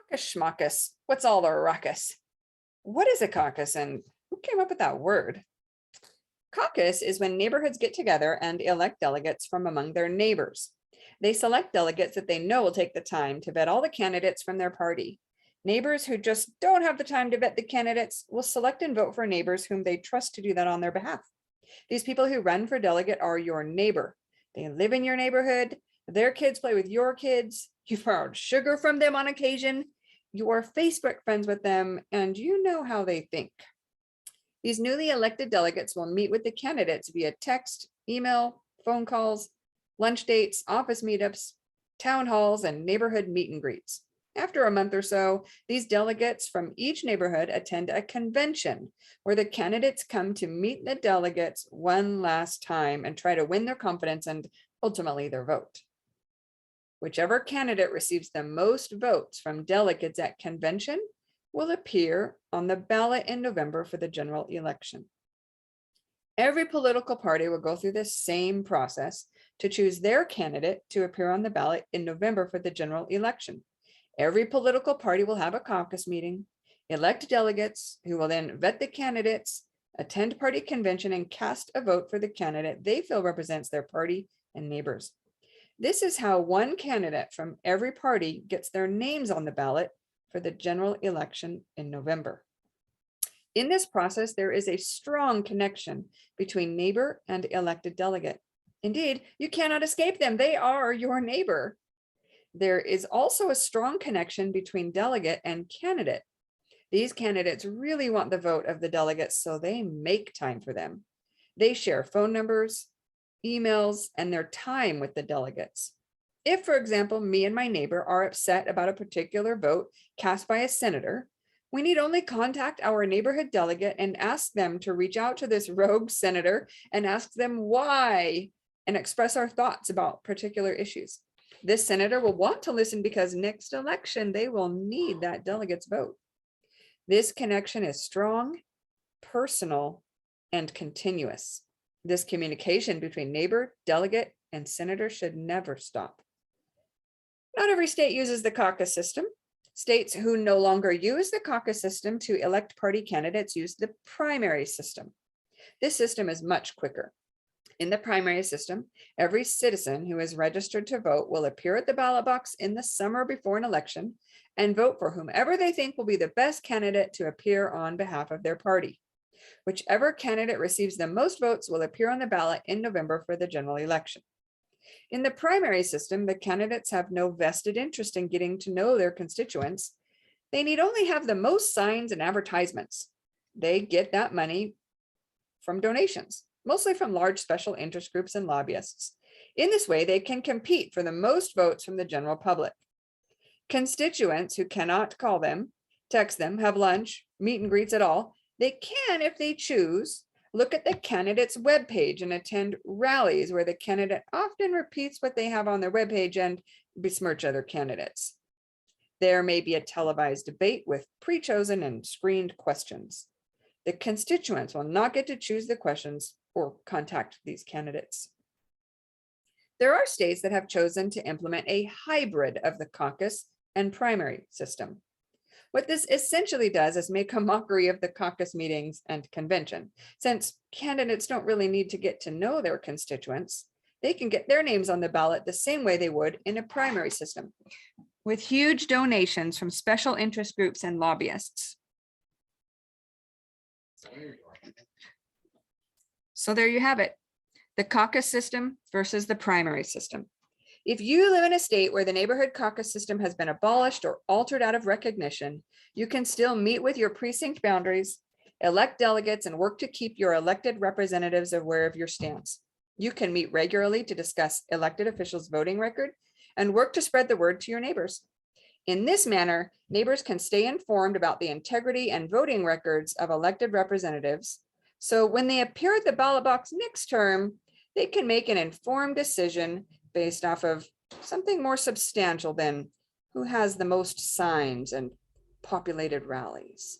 Caucus Schmaucus. What's all the ruckus? What is a caucus and who came up with that word? Caucus is when neighborhoods get together and elect delegates from among their neighbors. They select delegates that they know will take the time to vet all the candidates from their party. Neighbors who just don't have the time to vet the candidates will select and vote for neighbors whom they trust to do that on their behalf. These people who run for delegate are your neighbor. They live in your neighborhood. Their kids play with your kids. You've borrowed sugar from them on occasion. You are Facebook friends with them, and you know how they think. These newly elected delegates will meet with the candidates via text, email, phone calls, lunch dates, office meetups, town halls, and neighborhood meet and greets. After a month or so, these delegates from each neighborhood attend a convention where the candidates come to meet the delegates one last time and try to win their confidence and ultimately their vote. Whichever candidate receives the most votes from delegates at convention will appear on the ballot in November for the general election. Every political party will go through the same process to choose their candidate to appear on the ballot in November for the general election. Every political party will have a caucus meeting, elect delegates who will then vet the candidates, attend party convention, and cast a vote for the candidate they feel represents their party and neighbors. This is how one candidate from every party gets their names on the ballot for the general election in November. In this process, there is a strong connection between neighbor and elected delegate. Indeed, you cannot escape them. They are your neighbor. There is also a strong connection between delegate and candidate. These candidates really want the vote of the delegates, so they make time for them. They share phone numbers, emails, and their time with the delegates. If, for example, me and my neighbor are upset about a particular vote cast by a senator, we need only contact our neighborhood delegate and ask them to reach out to this rogue senator and ask them why and express our thoughts about particular issues. This senator will want to listen because next election, they will need that delegate's vote. This connection is strong, personal, and continuous. This communication between neighbor, delegate, and senator should never stop. Not every state uses the caucus system. States who no longer use the caucus system to elect party candidates use the primary system. This system is much quicker. In the primary system, every citizen who is registered to vote will appear at the ballot box in the summer before an election and vote for whomever they think will be the best candidate to appear on behalf of their party. Whichever candidate receives the most votes will appear on the ballot in November for the general election. In the primary system, the candidates have no vested interest in getting to know their constituents. They need only have the most signs and advertisements. They get that money from donations, mostly from large special interest groups and lobbyists. In this way, they can compete for the most votes from the general public. Constituents who cannot call them, text them, have lunch, meet and greets at all, they can, if they choose, look at the candidate's webpage and attend rallies where the candidate often repeats what they have on their webpage and besmirch other candidates. There may be a televised debate with pre-chosen and screened questions. The constituents will not get to choose the questions or contact these candidates. There are states that have chosen to implement a hybrid of the caucus and primary system. What this essentially does is make a mockery of the caucus meetings and convention. Since candidates don't really need to get to know their constituents, they can get their names on the ballot the same way they would in a primary system, with huge donations from special interest groups and lobbyists. So there you have it, the caucus system versus the primary system. If you live in a state where the neighborhood caucus system has been abolished or altered out of recognition, you can still meet with your precinct boundaries, elect delegates, and work to keep your elected representatives aware of your stance. You can meet regularly to discuss elected officials' voting record and work to spread the word to your neighbors. In this manner, neighbors can stay informed about the integrity and voting records of elected representatives. So when they appear at the ballot box next term, they can make an informed decision based off of something more substantial than who has the most signs and populated rallies.